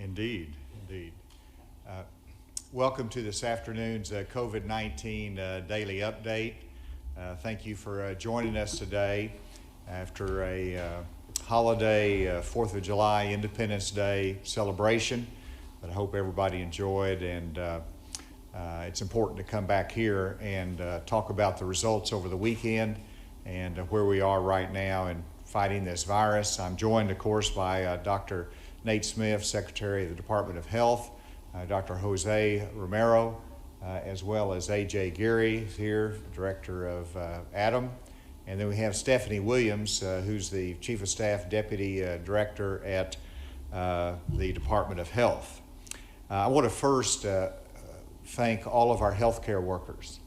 Indeed, indeed. Welcome to this afternoon's COVID-19 daily update. Thank you for joining us today after a holiday 4th of July Independence Day celebration that I hope everybody enjoyed, and it's important to come back here and talk about the results over the weekend and where we are right now in fighting this virus. I'm joined, of course, by Dr. Nate Smith, Secretary of the Department of Health, Dr. Jose Romero, as well as A.J. Geary here, Director of ADAM. And then we have Stephanie Williams, who's the Chief of Staff Deputy Director at the Department of Health. I want to first thank all of our healthcare workers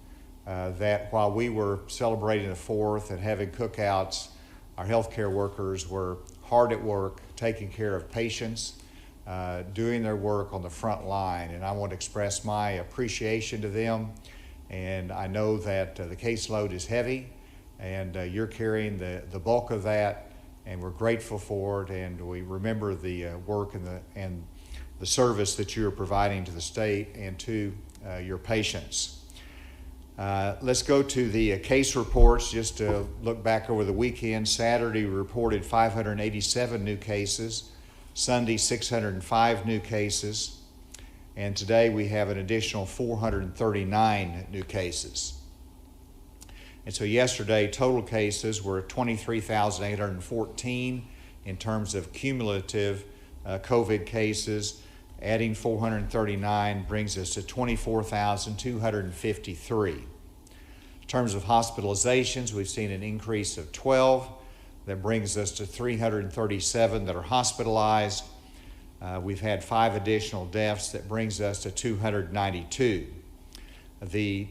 that while we were celebrating the 4th and having cookouts, our healthcare workers were hard at work, taking care of patients, doing their work on the front line. And I want to express my appreciation to them. And I know that the caseload is heavy, and you're carrying the bulk of that, and we're grateful for it. And we remember the work and the service that you're providing to the state and to your patients. Let's go to the case reports. Just to look back over the weekend, Saturday we reported 587 new cases, Sunday 605 new cases, and today we have an additional 439 new cases. And so yesterday total cases were 23,814 in terms of cumulative COVID cases. Adding 439 brings us to 24,253. In terms of hospitalizations, we've seen an increase of 12. That brings us to 337 that are hospitalized. We've had 5 additional deaths. That brings us to 292. The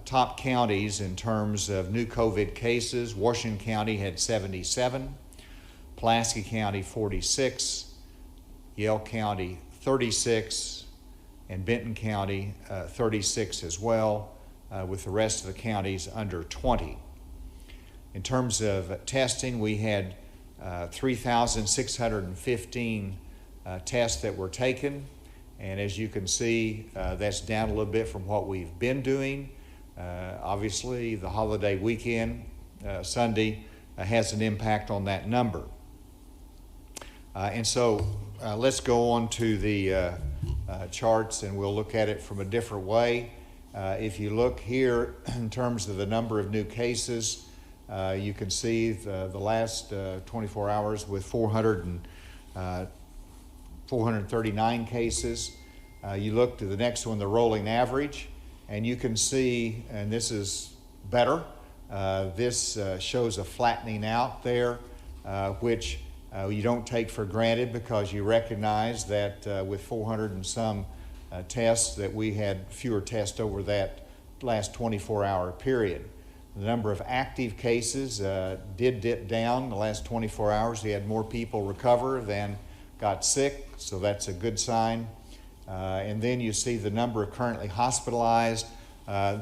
top counties in terms of new COVID cases: Washington County had 77, Pulaski County 46, Yale County 36, and Benton County 36 as well, with the rest of the counties under 20. In terms of testing, we had 3,615 tests that were taken, and as you can see, that's down a little bit from what we've been doing. Obviously, the holiday weekend, Sunday, has an impact on that number. And so let's go on to the charts, and we'll look at it from a different way. If you look here in terms of the number of new cases, you can see the last 24 hours with 439 cases. You look to the next one, the rolling average, and you can see, and this is better, this shows a flattening out there, which you don't take for granted, because you recognize that with 400 and some tests that we had fewer tests over that last 24-hour period. The number of active cases did dip down the last 24 hours. We had more people recover than got sick, so that's a good sign. And then you see the number of currently hospitalized.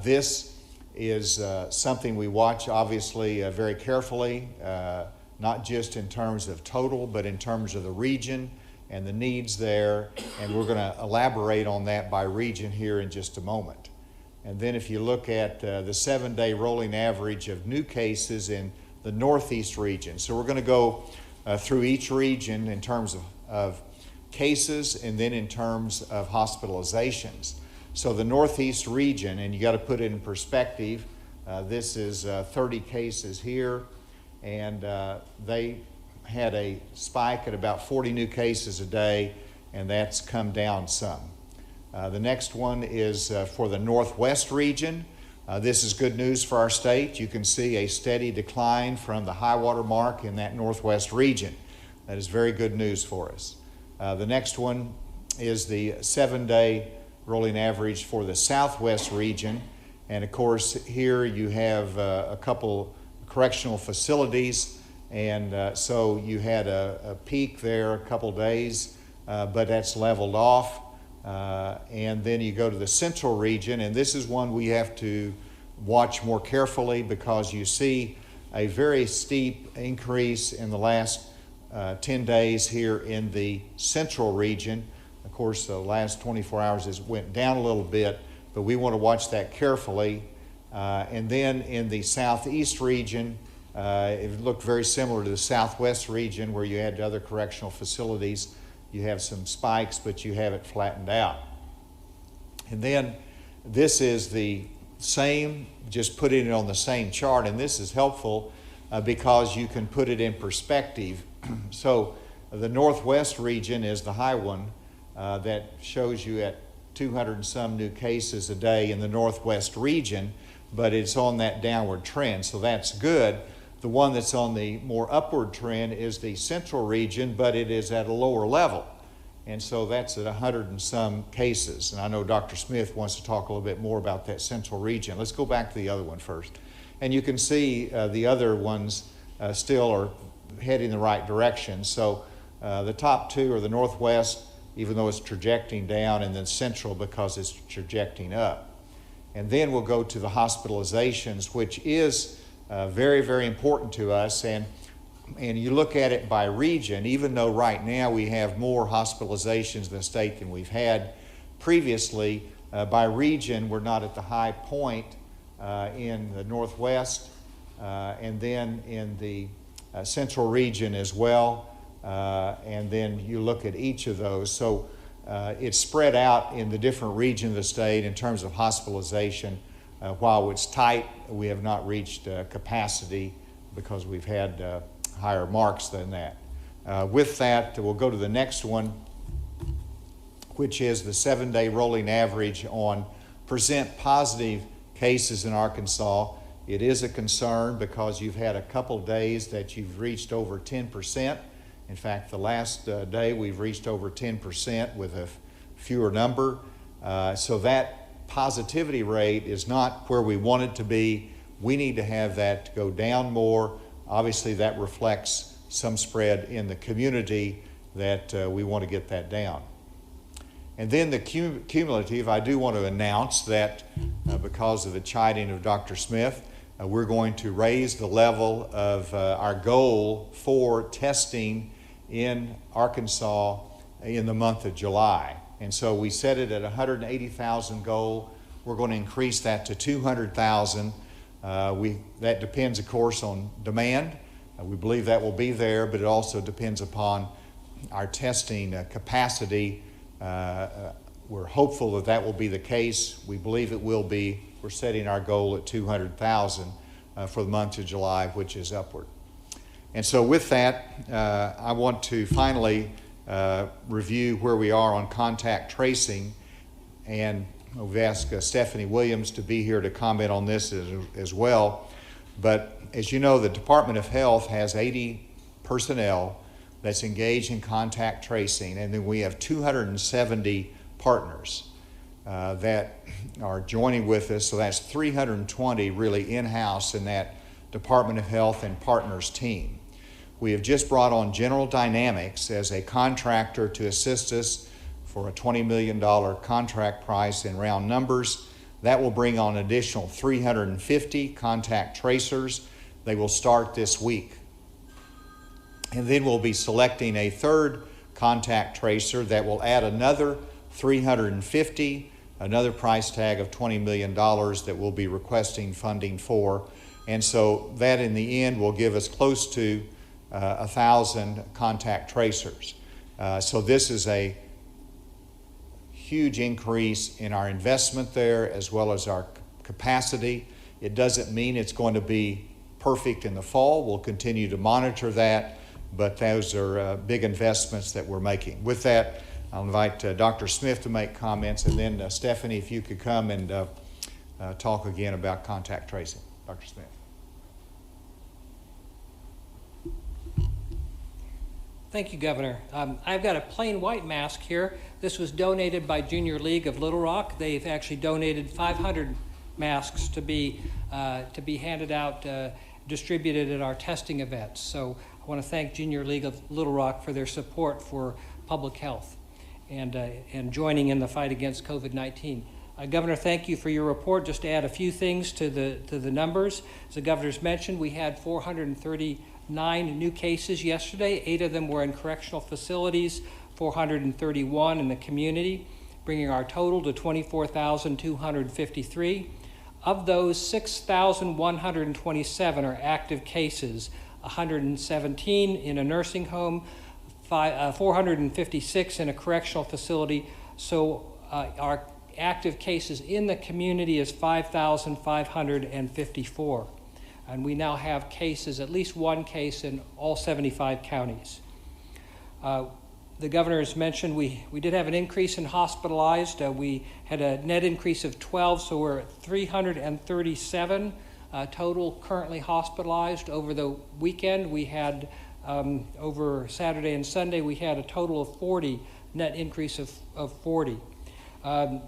This is something we watch, obviously, very carefully, not just in terms of total, but in terms of the region and the needs there. And we're going to elaborate on that by region here in just a moment. And then if you look at the 7-day rolling average of new cases in the Northeast region. So we're going to go through each region in terms of cases and then in terms of hospitalizations. So the Northeast region, and you got to put it in perspective, this is 30 cases here, and they had a spike at about 40 new cases a day, and that's come down some. The next one is for the Northwest region. This is good news for our state. You can see a steady decline from the high water mark in that Northwest region. That is very good news for us. The next one is the 7-day rolling average for the Southwest region. And of course, here you have a couple correctional facilities. And so you had a peak there a couple days, but that's leveled off. And then you go to the Central region, and this is one we have to watch more carefully, because you see a very steep increase in the last 10 days here in the central region. Of course, the last 24 hours has went down a little bit, but we want to watch that carefully. And then in the southeast region, it looked very similar to the southwest region where you had other correctional facilities. You have some spikes, but you have it flattened out. And then this is the same, just putting it on the same chart, and this is helpful because you can put it in perspective. So the northwest region is the high one that shows you at 200 and some new cases a day in the northwest region, but it's on that downward trend, so that's good. The one that's on the more upward trend is the central region, but it is at a lower level. And so that's at 100 and some cases. And I know Dr. Smith wants to talk a little bit more about that central region. Let's go back to the other one first. And you can see the other ones still are heading the right direction. So the top two are the northwest, even though it's trajecting down, and then central because it's trajecting up. And then we'll go to the hospitalizations, which is very, very important to us. And you look at it by region, even though right now we have more hospitalizations in the state than we've had previously, by region we're not at the high point in the northwest and then in the central region as well. And then you look at each of those. So it's spread out in the different regions of the state in terms of hospitalization. While it's tight, we have not reached capacity because we've had higher marks than that. With that, we'll go to the next one, which is the 7-day rolling average on percent positive cases in Arkansas. It is a concern because you've had a couple days that you've reached over 10%. In fact, the last day we've reached over 10% with a fewer number. So that positivity rate is not where we want it to be. We need to have that go down more. Obviously, that reflects some spread in the community that we want to get that down. And then the cumulative, I do want to announce that because of the chiding of Dr. Smith, we're going to raise the level of our goal for testing in Arkansas in the month of July. And so we set it at 180,000 goal. We're going to increase that to 200,000. That depends, of course, on demand. We believe that will be there, but it also depends upon our testing capacity. We're hopeful that that will be the case. We believe it will be. We're setting our goal at 200,000 for the month of July, which is upward. And so with that, I want to finally review where we are on contact tracing. And we've asked Stephanie Williams to be here to comment on this as well. But as you know, the Department of Health has 80 personnel that's engaged in contact tracing, and then we have 270 partners that are joining with us. So that's 320 really in-house in that Department of Health and partners team. We have just brought on General Dynamics as a contractor to assist us for a $20 million contract price in round numbers. That will bring on an additional 350 contact tracers. They will start this week. And then we'll be selecting a third contact tracer that will add another 350, another price tag of $20 million that we'll be requesting funding for. And so that in the end will give us close to 1,000 contact tracers. So this is a huge increase in our investment there as well as our capacity. It doesn't mean it's going to be perfect in the fall. We'll continue to monitor that, but those are big investments that we're making. With that, I'll invite Dr. Smith to make comments, and then Stephanie, if you could come and talk again about contact tracing. Dr. Smith. Thank you, Governor. I've got a plain white mask here. This was donated by Junior League of Little Rock. They've actually donated 500 masks to be handed out, distributed at our testing events. So I want to thank Junior League of Little Rock for their support for public health and joining in the fight against COVID-19. Governor, thank you for your report. Just to add a few things to the numbers. As the Governor's mentioned, we had 430 9 new cases yesterday. 8 of them were in correctional facilities, 431 in the community, bringing our total to 24,253. Of those, 6,127 are active cases, 117 in a nursing home, 456 in a correctional facility. So our active cases in the community is 5,554. And we now have cases, at least one case in all 75 counties. The governor has mentioned we did have an increase in hospitalized. We had a net increase of 12, so we're at 337 total currently hospitalized. Over the weekend, we had, over Saturday and Sunday, we had a total of 40, net increase of 40.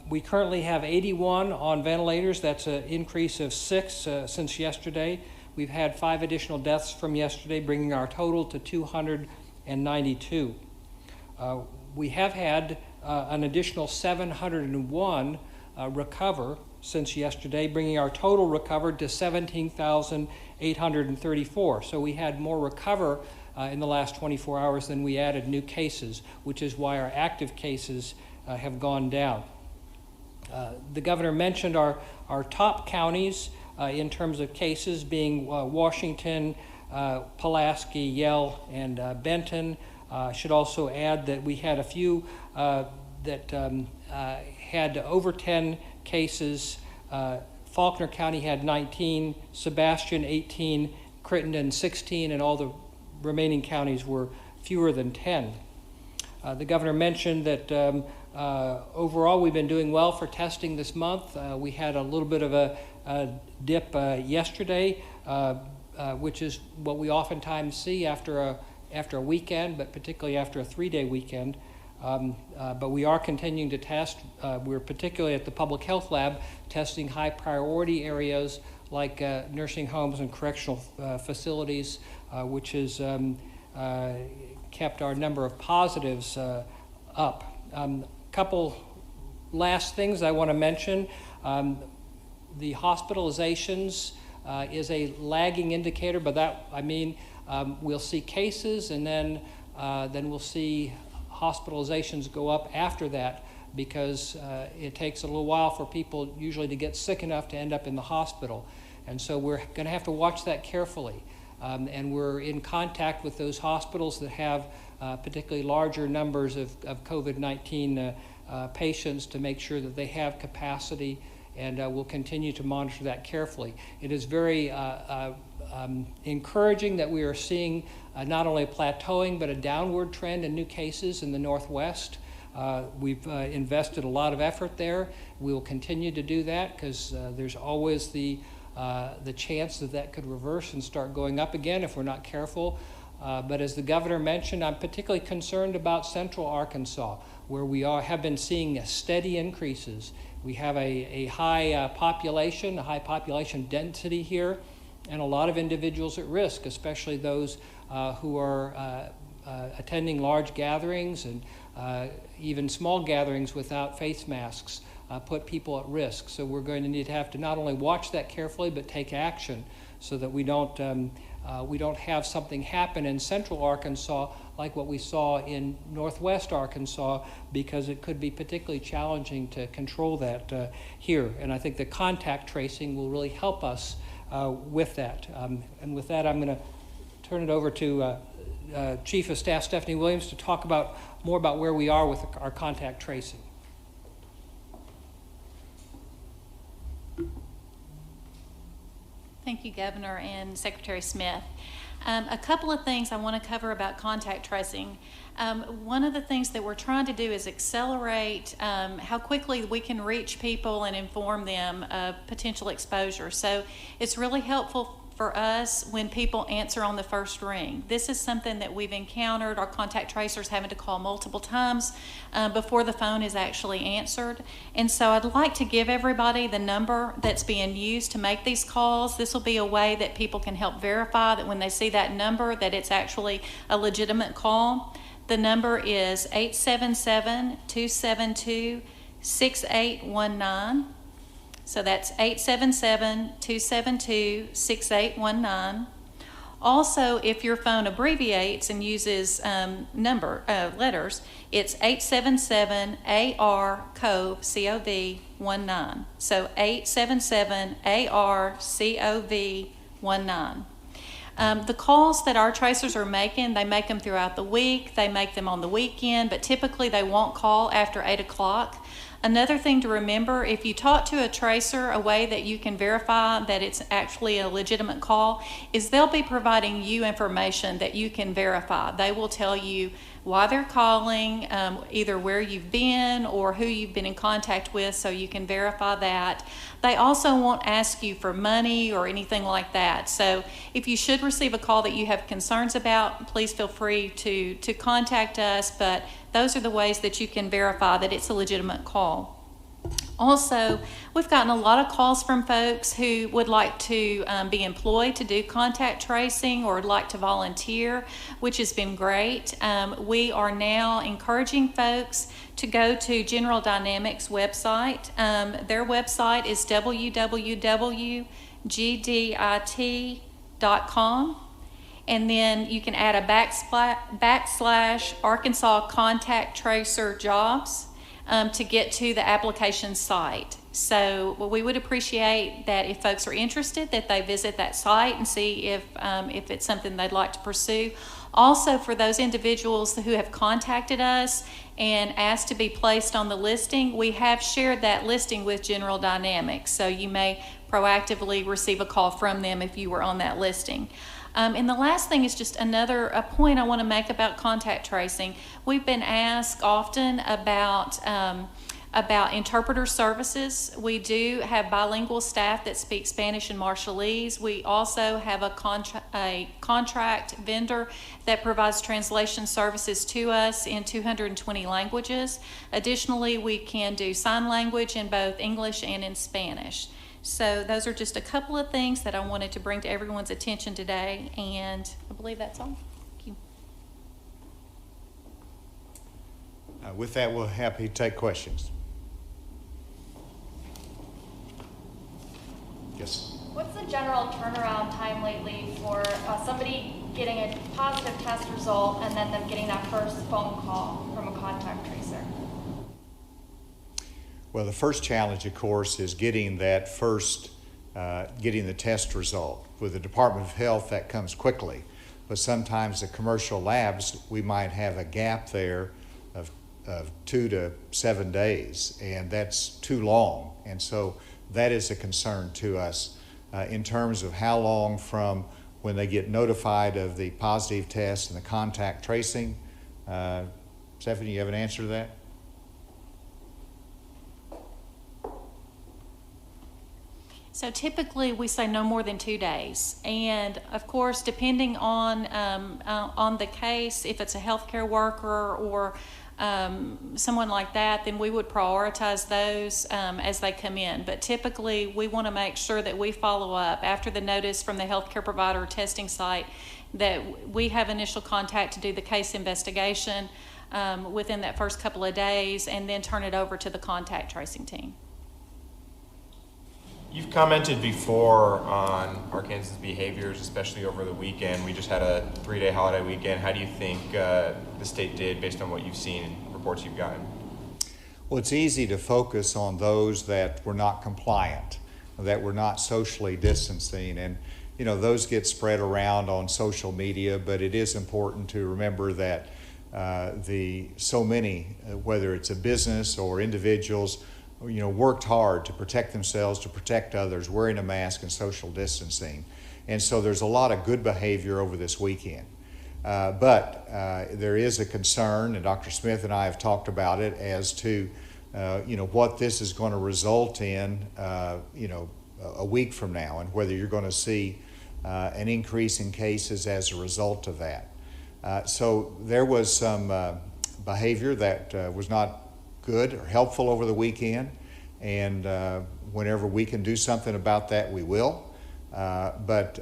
We currently have 81 on ventilators. That's an increase of 6 since yesterday. We've had 5 additional deaths from yesterday, bringing our total to 292. We have had an additional 701 recover since yesterday, bringing our total recovered to 17,834. So we had more recover in the last 24 hours than we added new cases, which is why our active cases have gone down. The governor mentioned our top counties in terms of cases being Washington, Pulaski, Yell, and Benton. Should also add that we had a few that had over 10 cases. Faulkner County had 19, Sebastian 18, Crittenden 16, and all the remaining counties were fewer than 10. The governor mentioned that overall we've been doing well for testing this month. We had a little bit of a dip yesterday, which is what we oftentimes see after a weekend, but particularly after a 3-day weekend. But we are continuing to test. We're particularly at the public health lab testing high priority areas like nursing homes and correctional facilities, which has kept our number of positives up. Couple last things I want to mention. The hospitalizations is a lagging indicator, but that, I mean, we'll see cases and then we'll see hospitalizations go up after that, because it takes a little while for people usually to get sick enough to end up in the hospital. And so we're going to have to watch that carefully. And we're in contact with those hospitals that have particularly larger numbers of COVID-19 patients to make sure that they have capacity, and we'll continue to monitor that carefully. It is very encouraging that we are seeing not only a plateauing but a downward trend in new cases in the Northwest. We've invested a lot of effort there. We will continue to do that because there's always the chance that could reverse and start going up again if we're not careful. But as the governor mentioned, I'm particularly concerned about Central Arkansas, where we have been seeing steady increases. We have a high population density here, and a lot of individuals at risk, especially those who are attending large gatherings and even small gatherings without face masks put people at risk. So we're going to need to have to not only watch that carefully, but take action so that we don't have something happen in Central Arkansas like what we saw in Northwest Arkansas, because it could be particularly challenging to control that here. And I think the contact tracing will really help us with that. And with that, I'm going to turn it over to Chief of Staff Stephanie Williams to talk more about where we are with our contact tracing. Thank you, Governor and Secretary Smith. A couple of things I want to cover about contact tracing. One of the things that we're trying to do is accelerate how quickly we can reach people and inform them of potential exposure. So it's really helpful for us when people answer on the first ring. This is something that we've encountered, our contact tracers having to call multiple times before the phone is actually answered. And so I'd like to give everybody the number that's being used to make these calls. This will be a way that people can help verify that when they see that number that it's actually a legitimate call. The number is 877-272-6819. So that's 877-272-6819. Also, if your phone abbreviates and uses letters, it's 877-AR-COV-19. So 877-AR-COV-19. The calls that our tracers are making, they make them throughout the week, they make them on the weekend, but typically they won't call after 8 o'clock. Another thing to remember, if you talk to a tracer, a way that you can verify that it's actually a legitimate call is they'll be providing you information that you can verify. They will tell you why they're calling, either where you've been or who you've been in contact with, so you can verify that. They also won't ask you for money or anything like that. So if you should receive a call that you have concerns about, please feel free to contact us, but those are the ways that you can verify that it's a legitimate call. Also, we've gotten a lot of calls from folks who would like to be employed to do contact tracing or would like to volunteer, which has been great. We are now encouraging folks to go to General Dynamics website. Their website is www.gdit.com. And then you can add a backslash Arkansas Contact Tracer Jobs to get to the application site. So we would appreciate that if folks are interested, that they visit that site and see if it's something they'd like to pursue. Also, for those individuals who have contacted us and asked to be placed on the listing, we have shared that listing with General Dynamics. So you may proactively receive a call from them if you were on that listing. And the last thing is just a point I want to make about contact tracing. We've been asked often about interpreter services. We do have bilingual staff that speak Spanish and Marshallese. We also have a contract vendor that provides translation services to us in 220 languages. Additionally, we can do sign language in both English and in Spanish. So those are just a couple of things that I wanted to bring to everyone's attention today, and I believe that's all. Thank you. With that, we're happy to take questions. Yes. What's the general turnaround time lately for somebody getting a positive test result and then them getting that first phone call from a contact tracer? Well, the first challenge, of course, is getting that getting the test result. With the Department of Health, that comes quickly. But sometimes the commercial labs, we might have a gap there of 2 to 7 days, and that's too long. And so that is a concern to us in terms of how long from when they get notified of the positive test and the contact tracing. Stephanie, you have an answer to that? So typically we say no more than 2 days, and of course, depending on the case, if it's a healthcare worker or someone like that, then we would prioritize those as they come in. But typically, we want to make sure that we follow up after the notice from the healthcare provider testing site that we have initial contact to do the case investigation within that first couple of days, and then turn it over to the contact tracing team. You've commented before on Arkansas' behaviors, especially over the weekend. We just had a 3-day holiday weekend. How do you think the state did based on what you've seen and reports you've gotten? Well, it's easy to focus on those that were not compliant, that were not socially distancing, and those get spread around on social media, but it is important to remember that so many, whether it's a business or individuals, worked hard to protect themselves, to protect others, wearing a mask and social distancing. And so there's a lot of good behavior over this weekend. But there is a concern, and Dr. Smith and I have talked about it, as to what this is going to result in a week from now, and whether you're going to see an increase in cases as a result of that. So there was some behavior that was not good or helpful over the weekend, and whenever we can do something about that, we will. But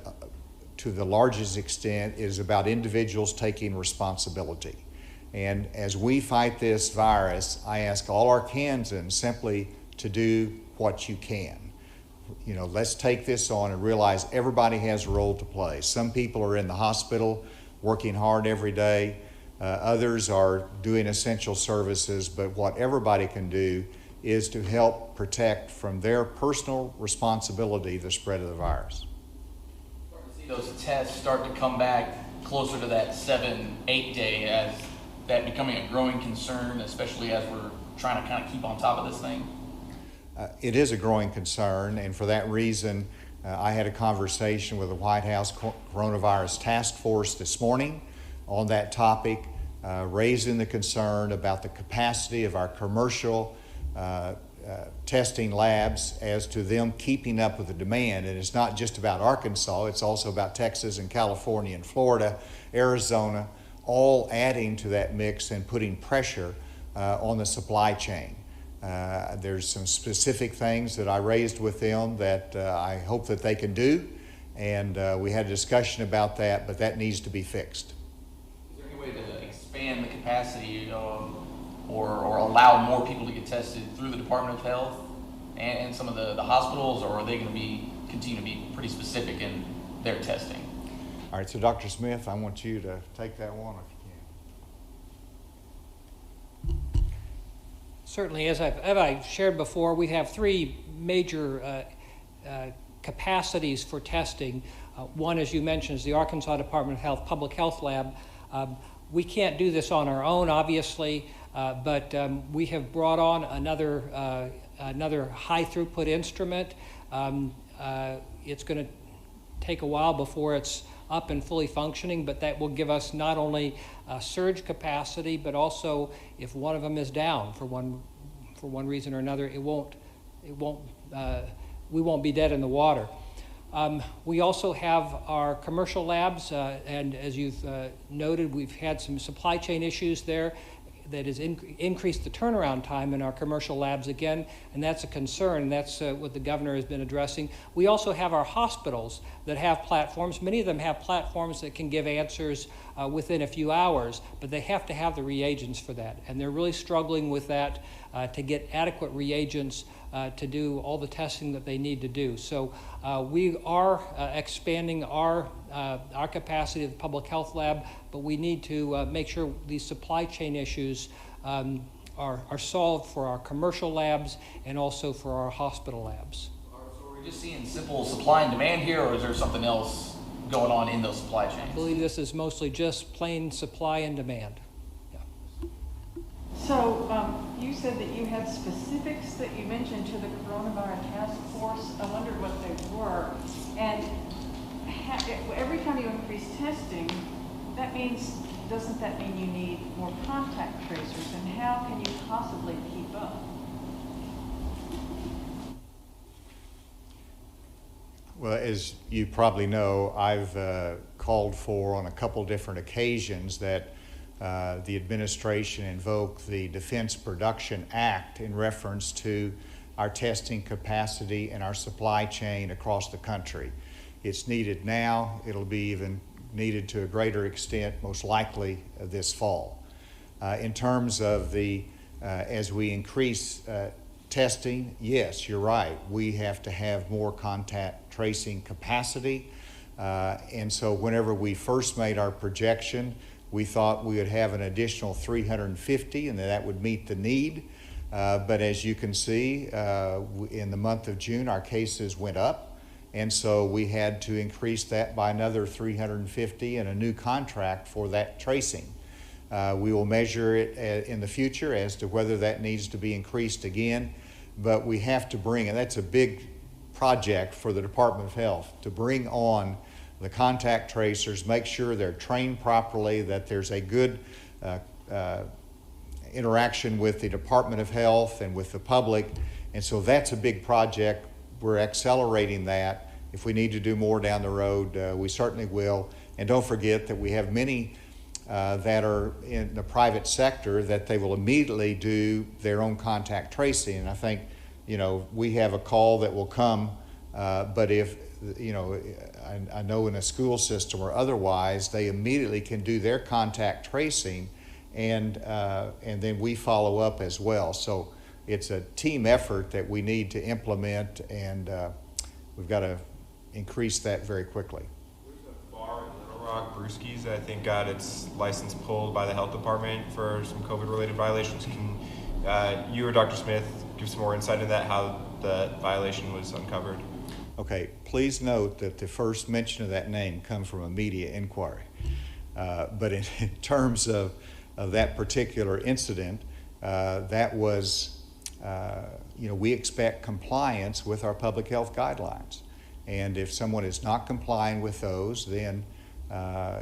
to the largest extent, it is about individuals taking responsibility. And as we fight this virus, I ask all Arkansans simply to do what you can. let's take this on and realize everybody has a role to play. Some people are in the hospital working hard every day. Others are doing essential services, but what everybody can do is to help protect from their personal responsibility the spread of the virus. Starting to see those tests start to come back closer to that 7-8 day, as that becoming a growing concern, especially as we're trying to kind of keep on top of this thing? It is a growing concern, and for that reason, I had a conversation with the White House Coronavirus Task Force this morning on that topic, raising the concern about the capacity of our commercial testing labs as to them keeping up with the demand. And it's not just about Arkansas, it's also about Texas and California and Florida, Arizona, all adding to that mix and putting pressure on the supply chain. There's some specific things that I raised with them that I hope that they can do, and we had a discussion about that, but that needs to be fixed. Is there any way to expand the capacity or allow more people to get tested through the Department of Health and some of the hospitals, or are they going to continue to be pretty specific in their testing? All right, so Dr. Smith, I want you to take that one if you can. Certainly, as I shared before, we have three major capacities for testing. One, as you mentioned, is the Arkansas Department of Health Public Health Lab. We can't do this on our own, obviously, but we have brought on another high throughput instrument. It's going to take a while before it's up and fully functioning, but that will give us not only surge capacity, but also if one of them is down for one reason or another, we won't be dead in the water. We also have our commercial labs, and as you've noted, we've had some supply chain issues there that has increased the turnaround time in our commercial labs again, and that's a concern. That's what the governor has been addressing. We also have our hospitals that have platforms. Many of them have platforms that can give answers within a few hours, but they have to have the reagents for that, and they're really struggling with that to get adequate reagents to do all the testing that they need to do. So we are expanding our capacity of the public health lab, but we need to make sure these supply chain issues are solved for our commercial labs and also for our hospital labs. So are we just seeing simple supply and demand here, or is there something else going on in those supply chains? I believe this is mostly just plain supply and demand. So you said that you had specifics that you mentioned to the coronavirus task force. I wondered what they were. And every time you increase testing, doesn't that mean you need more contact tracers? And how can you possibly keep up? Well, as you probably know, I've called for on a couple different occasions that the administration invoke the Defense Production Act in reference to our testing capacity and our supply chain across the country. It's needed now. It'll be even needed to a greater extent, most likely this fall. In terms of as we increase testing, yes, you're right. We have to have more contact tracing capacity. And so whenever we first made our projection, we thought we would have an additional 350 and that would meet the need. But as you can see, in the month of June, our cases went up. And so we had to increase that by another 350 and a new contract for that tracing. We will measure it in the future as to whether that needs to be increased again. But we have to bring, and that's a big project for the Department of Health, to bring on the contact tracers, make sure they're trained properly, that there's a good interaction with the Department of Health and with the public. And so that's a big project. We're accelerating that. If we need to do more down the road, we certainly will. And don't forget that we have many that are in the private sector that they will immediately do their own contact tracing. And I think, we have a call that will come, but if, I know in a school system or otherwise, they immediately can do their contact tracing, and then we follow up as well. So it's a team effort that we need to implement, and we've got to increase that very quickly. There's a bar in Little Rock, Brewski's, that I think got its license pulled by the health department for some COVID-related violations. Can you or Dr. Smith give some more insight into that, how the violation was uncovered? Okay, please note that the first mention of that name comes from a media inquiry. But in terms of that particular incident, that was, we expect compliance with our public health guidelines. And if someone is not complying with those, then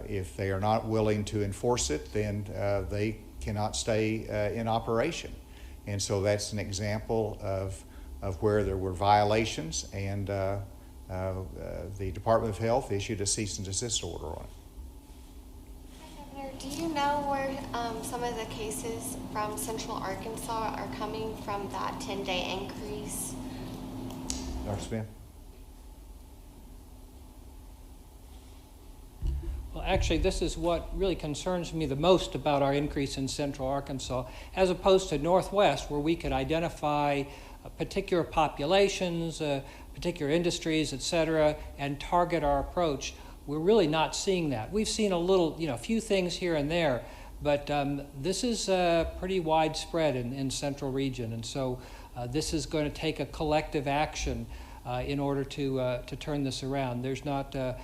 if they are not willing to enforce it, then they cannot stay in operation. And so that's an example of where there were violations, and the Department of Health issued a cease and desist order on it. Governor, do you know where some of the cases from Central Arkansas are coming from that 10-day increase? Dr. Smith? Well, actually, this is what really concerns me the most about our increase in Central Arkansas, as opposed to Northwest, where we could identify particular populations, particular industries, et cetera, and target our approach. We're really not seeing that. We've seen a few things here and there, but this is pretty widespread in Central region, and so this is going to take a collective action in order to turn this around. There's not the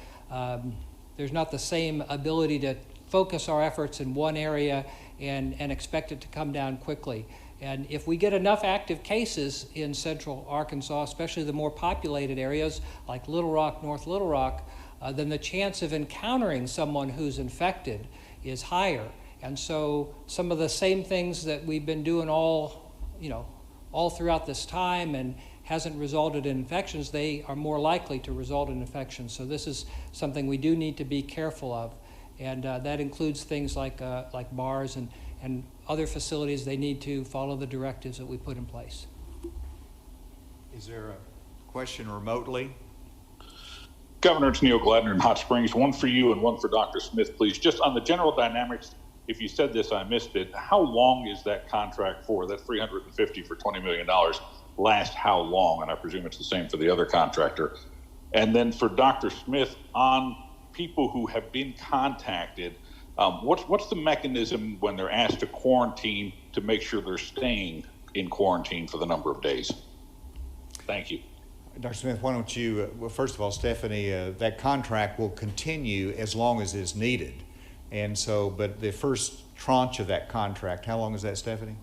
same ability to focus our efforts in one area and expect it to come down quickly. And if we get enough active cases in Central Arkansas, especially the more populated areas like Little Rock, North Little Rock, then the chance of encountering someone who's infected is higher. And so some of the same things that we've been doing all throughout this time and hasn't resulted in infections, they are more likely to result in infections. So this is something we do need to be careful of. And that includes things like bars and other facilities. They need to follow the directives that we put in place. Is there a question remotely? Governor, it's Neil Gladner in Hot Springs. One for you and one for Dr. Smith, please. Just on the general dynamics, if you said this, I missed it. How long is that contract for? That $350 for $20 million last how long? And I presume it's the same for the other contractor. And then for Dr. Smith, on people who have been contacted, what's the mechanism when they're asked to quarantine to make sure they're staying in quarantine for the number of days? Thank you. Dr. Smith, why don't you, well, first of all, Stephanie, that contract will continue as long as is needed. And so, but the first tranche of that contract, how long is that, Stephanie?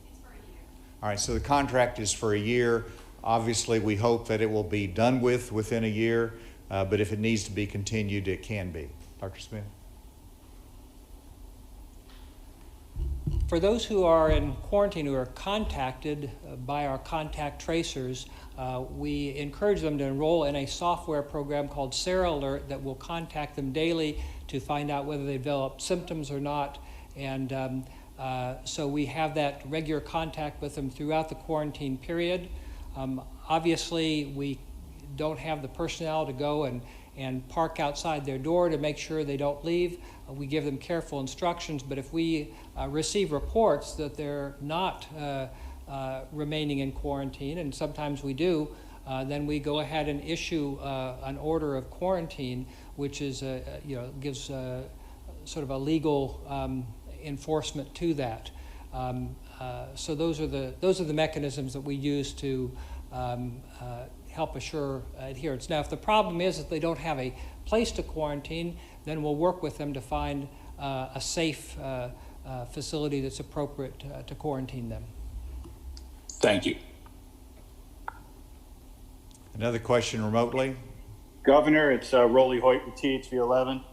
It's for a year. All right, so the contract is for a year. Obviously, we hope that it will be done within a year, but if it needs to be continued, it can be. Dr. Smith? For those who are in quarantine who are contacted by our contact tracers, we encourage them to enroll in a software program called Sarah Alert that will contact them daily to find out whether they develop symptoms or not. And so we have that regular contact with them throughout the quarantine period. Obviously, we don't have the personnel to go and park outside their door to make sure they don't leave. We give them careful instructions, but if we receive reports that they're not remaining in quarantine, and sometimes we do, then we go ahead and issue an order of quarantine, which is gives sort of a legal enforcement to that. So those are the mechanisms that we use to help assure adherence. Now, if the problem is that they don't have a place to quarantine, then we'll work with them to find a safe facility that's appropriate to quarantine them. Thank you. Another question remotely? Governor, it's Rolly Hoyt with THV 11.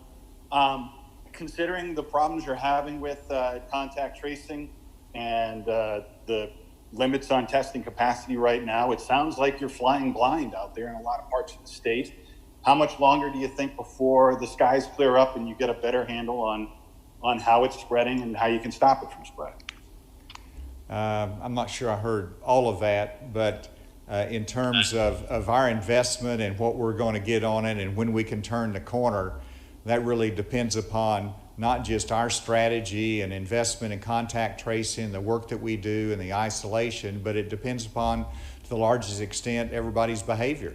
Considering the problems you're having with contact tracing and the limits on testing capacity right now, it sounds like you're flying blind out there in a lot of parts of the state. How much longer do you think before the skies clear up and you get a better handle on how it's spreading and how you can stop it from spreading? I'm not sure I heard all of that, but in terms of our investment and what we're going to get on it and when we can turn the corner, that really depends upon not just our strategy and investment in contact tracing, the work that we do and the isolation, but it depends upon, to the largest extent, everybody's behavior.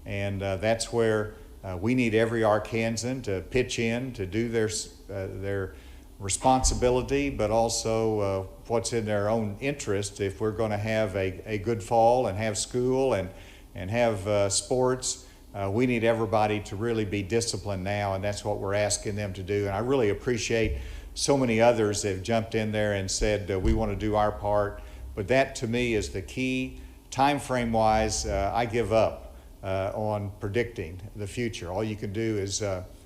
And that's where we need every Arkansan to pitch in, to do their responsibility, but also what's in their own interest. If we're going to have a good fall and have school and have sports, we need everybody to really be disciplined now, and that's what we're asking them to do. And I really appreciate so many others that have jumped in there and said we want to do our part. But that to me is the key. Time frame wise, I give up on predicting the future. All you can do is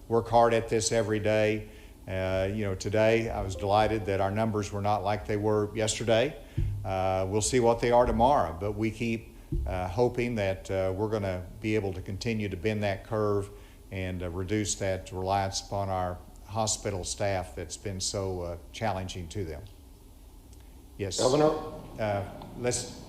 work hard at this every day. Today I was delighted that our numbers were not like they were yesterday. We'll see what they are tomorrow, but we keep hoping that we're going to be able to continue to bend that curve and reduce that reliance upon our hospital staff that's been so challenging to them. Yes. Governor? Let's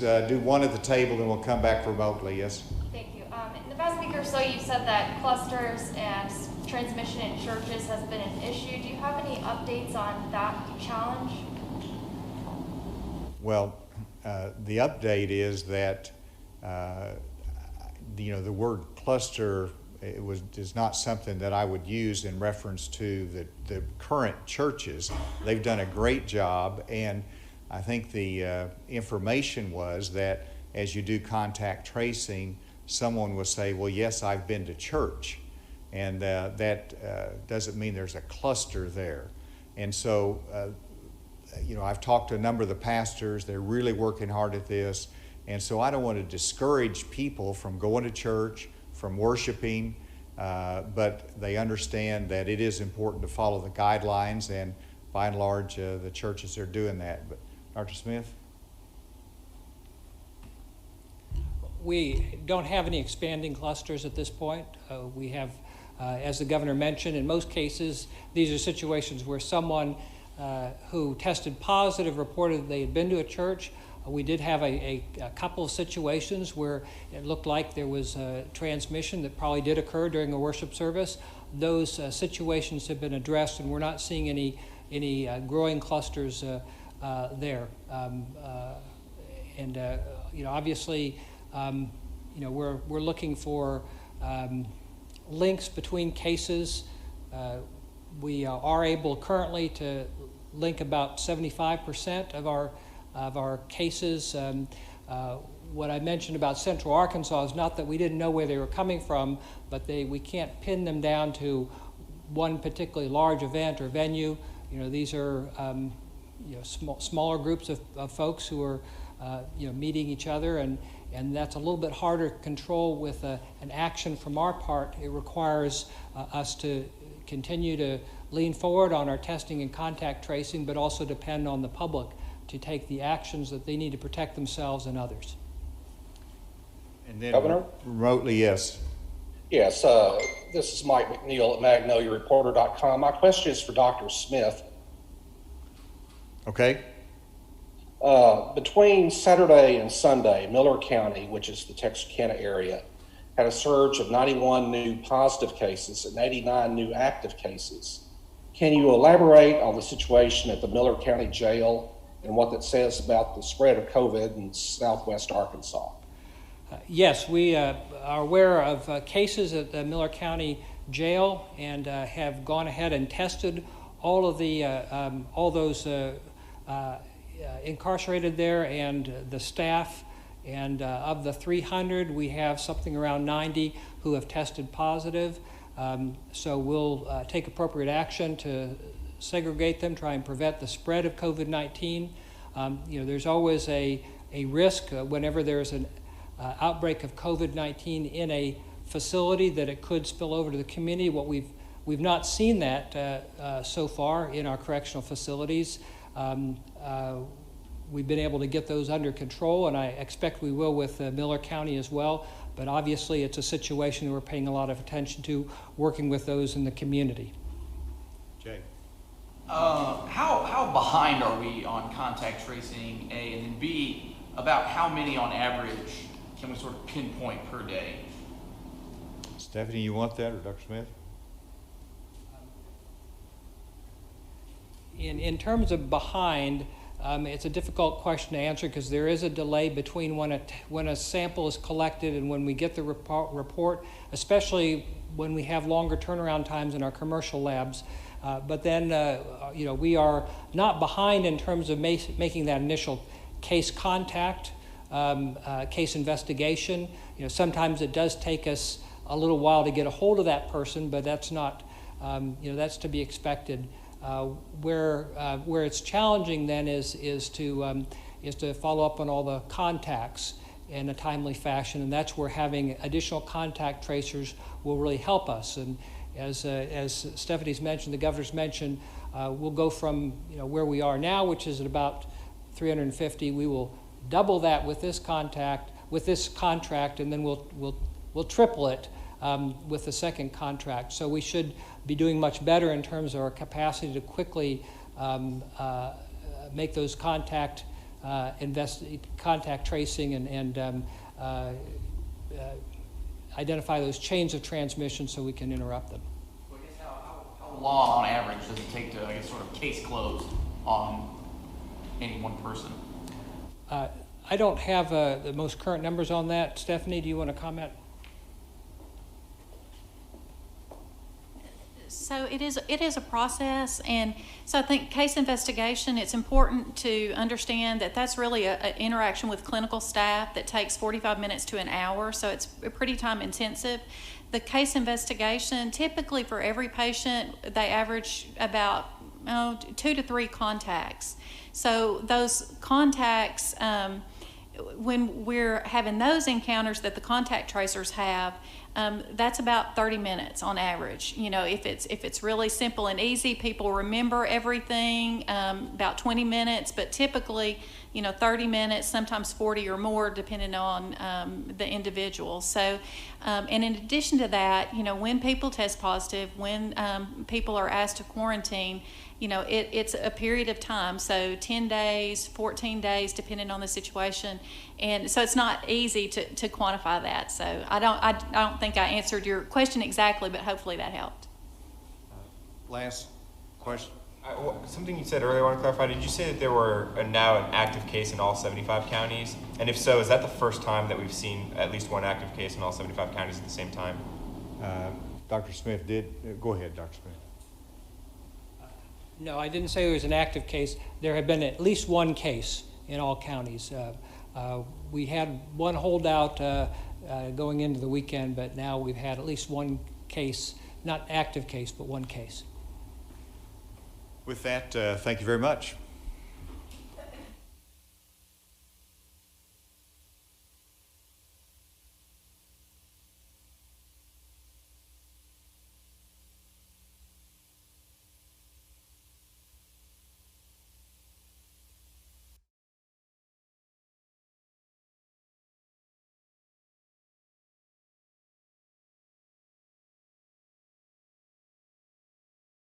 do one at the table and we'll come back remotely. Yes. Thank you. In the past week or so, you said that clusters and transmission in churches has been an issue. Do you have any updates on that challenge? Well, the update is that the word cluster is not something that I would use in reference to the current churches. They've done a great job, and I think the information was that as you do contact tracing, someone will say, well, yes, I've been to church, and that doesn't mean there's a cluster there. And so I've talked to a number of the pastors. They're really working hard at this. And so I don't want to discourage people from going to church, from worshiping, but they understand that it is important to follow the guidelines, and by and large, the churches are doing that. But Dr. Smith? We don't have any expanding clusters at this point. We have, as the governor mentioned, in most cases, these are situations where someone who tested positive reported they had been to a church. We did have a couple of situations where it looked like there was a transmission that probably did occur during a worship service. Those situations have been addressed, and we're not seeing any growing clusters there. Obviously, we're looking for links between cases. We are able currently to link about 75% of our cases. What I mentioned about Central Arkansas is not that we didn't know where they were coming from, but we can't pin them down to one particularly large event or venue. These are smaller groups of folks who are meeting each other, and that's a little bit harder to control with an action from our part. It requires us to continue to lean forward on our testing and contact tracing, but also depend on the public to take the actions that they need to protect themselves and others. And then Governor? Remotely, yes. Yes, this is Mike McNeil at MagnoliaReporter.com. My question is for Dr. Smith. Okay. Between Saturday and Sunday, Miller County, which is the Texarkana area, had a surge of 91 new positive cases and 89 new active cases. Can you elaborate on the situation at the Miller County Jail and what that says about the spread of COVID in southwest Arkansas? Yes, we are aware of cases at the Miller County Jail and have gone ahead and tested all of the all those incarcerated there and the staff. And of the 300, we have something around 90 who have tested positive. So we'll take appropriate action to segregate them, try and prevent the spread of COVID-19. There's always a risk whenever there's an outbreak of COVID-19 in a facility that it could spill over to the community. What we've not seen that so far in our correctional facilities. We've been able to get those under control, and I expect we will with Miller County as well. But obviously, it's a situation that we're paying a lot of attention to, working with those in the community. Jay. How behind are we on contact tracing, A, and then B, about how many on average can we sort of pinpoint per day? Stephanie, you want that, or Dr. Smith? In terms of behind, It's a difficult question to answer because there is a delay between when a sample is collected and when we get the report, especially when we have longer turnaround times in our commercial labs. But then, we are not behind in terms of making that initial case contact, case investigation. Sometimes it does take us a little while to get a hold of that person, but that's not, that's to be expected. Where it's challenging then is to follow up on all the contacts in a timely fashion, and that's where having additional contact tracers will really help us. And as Stephanie's mentioned, the governor's mentioned, we'll go from where we are now, which is at about 350. We will double that with this contract, and then we'll triple it with the second contract. So we should be doing much better in terms of our capacity to quickly make those contact tracing and identify those chains of transmission so we can interrupt them. So I guess how long on average does it take to, sort of case closed on any one person? I don't have the most current numbers on that. Stephanie, do you want to comment? So it is a process, and so I think case investigation, it's important to understand that that's really an interaction with clinical staff that takes 45 minutes to an hour, so it's pretty time intensive. The case investigation, typically for every patient, they average about 2 to 3 contacts. So those contacts, when we're having those encounters that the contact tracers have, that's about 30 minutes on average. If it's really simple and easy, people remember everything, about 20 minutes, but typically, 30 minutes, sometimes 40 or more, depending on the individual. So, and in addition to that, when people test positive, when people are asked to quarantine, it's a period of time, so 10 days, 14 days, depending on the situation. And so it's not easy to quantify that. So I don't think I answered your question exactly, but hopefully that helped. Last question. Something you said earlier, I want to clarify. Did you say that there were now an active case in all 75 counties? And if so, is that the first time that we've seen at least one active case in all 75 counties at the same time? Dr. Smith did. Go ahead, Dr. Smith. No, I didn't say there was an active case. There had been at least one case in all counties. We had one holdout going into the weekend, but now we've had at least one case, not active case, but one case. With that, thank you very much.